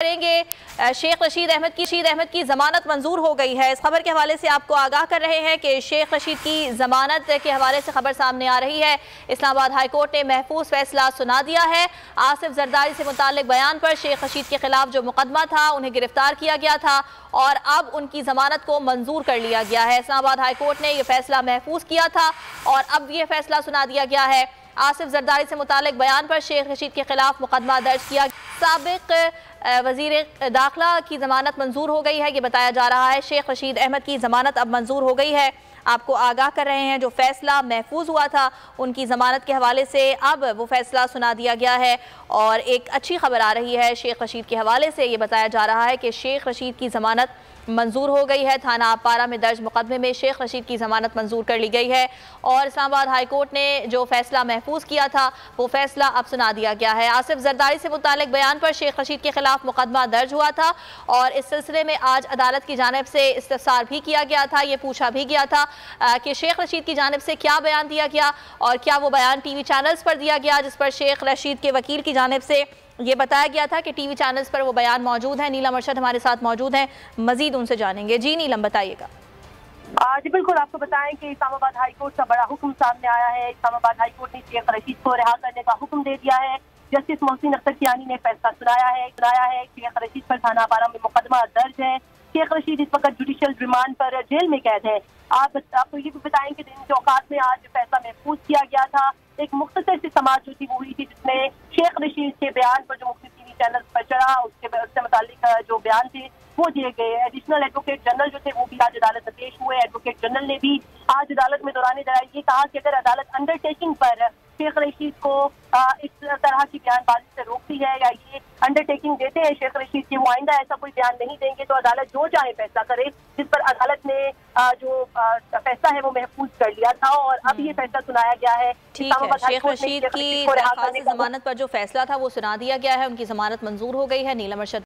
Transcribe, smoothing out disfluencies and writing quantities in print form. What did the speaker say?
करेंगे शेख रशीद अहमद की जमानत मंजूर हो गई है। इस खबर के हवाले से आपको आगाह कर रहे हैं कि शेख रशीद की जमानत के हवाले से खबर सामने आ रही है। इस्लामाबाद हाई कोर्ट ने महफूज फैसला सुना दिया है। आसिफ जरदारी से मुताल्लिक बयान पर शेख रशीद के खिलाफ जो मुकदमा था उन्हें गिरफ्तार किया गया था और अब उनकी जमानत को मंजूर कर लिया गया है। इस्लामाबाद हाई कोर्ट ने यह फैसला महफूज किया था और अब यह फैसला सुना दिया गया है। आसिफ जरदारी से मुताल्लिक बयान पर शेख रशीद के खिलाफ मुकदमा दर्ज किया। साबिक वजीर दाखिला की जमानत मंजूर हो गई है, ये बताया जा रहा है। शेख रशीद अहमद की जमानत अब मंजूर हो गई है। आपको आगाह कर रहे हैं, जो फैसला महफूज हुआ था उनकी जमानत के हवाले से अब वो फैसला सुना दिया गया है और एक अच्छी खबर आ रही है। शेख रशीद के हवाले से ये बताया जा रहा है कि शेख रशीद की जमानत मंजूर हो गई है। थाना आपारा में दर्ज मुकदमे में शेख रशीद की जमानत मंजूर कर ली गई है और इस्लामाबाद हाई कोर्ट ने जो फैसला महफूज किया था वो फैसला अब सुना दिया गया है। आसिफ जरदारी से मुताल्लिक बयान पर शेख रशीद के खिलाफ मुकदमा दर्ज हुआ था और इस सिलसिले में आज अदालत की जानिब से इस्तफसार भी किया गया था। ये पूछा भी गया था कि शेख रशीद की जानिब से क्या बयान दिया गया और क्या वो बयान टीवी चैनल्स पर दिया गया, जिस पर शेख रशीद के वकील की जानिब से ये बताया गया था कि टीवी चैनल्स पर वो बयान मौजूद है। नीलम अरशद हमारे साथ मौजूद हैं, मजीद उनसे जानेंगे। जी नीलम, बताइएगा। जी बिल्कुल, आपको बताएं कि इस्लामाबाद हाई कोर्ट का बड़ा हुक्म सामने आया है। इस्लामाबाद हाई कोर्ट ने शेख रशीद को रिहा करने का हुक्म दे दिया है। जस्टिस मोहसिन अख्तर कियानी ने फैसला सुनाया है। शेख रशीद पर थाना आपारा में मुकदमा दर्ज है। शेख रशीद इस वक्त जुडिशियल रिमांड पर जेल में कैद है। आपको ये भी बताएं कि दिन चौकात में आज फैसला महफूज किया गया था। एक मुख्तसर सी समाअत जो थी वो हुई थी, जिसमें शेख रशीद के बयान पर जो मुख्तलिफ टीवी चैनल पर चढ़ा उससे मुतालिक जो बयान थे वो दिए गए। एडिशनल एडवोकेट जनरल जो थे वो भी आज अदालत में पेश हुए। एडवोकेट जनरल ने भी आज अदालत में दौरान दरार ये कहा कि अगर अदालत अंडरटेकिंग पर शेख रशीद को इस तरह की बयानबाजी से रोकती है या ये अंडरटेकिंग देते हैं शेख रशीद की वो आइंदा ऐसा कोई बयान नहीं देंगे तो अदालत जो चाहे फैसला करे, जिस पर अदालत ने जो फैसला है वो महफूज कर लिया था और अब ये फैसला सुनाया गया है। ठीक है, शेख रशीद की जमानत पर जो फैसला था वो सुना दिया गया है, उनकी जमानत मंजूर हो गई है। नीलम अरशद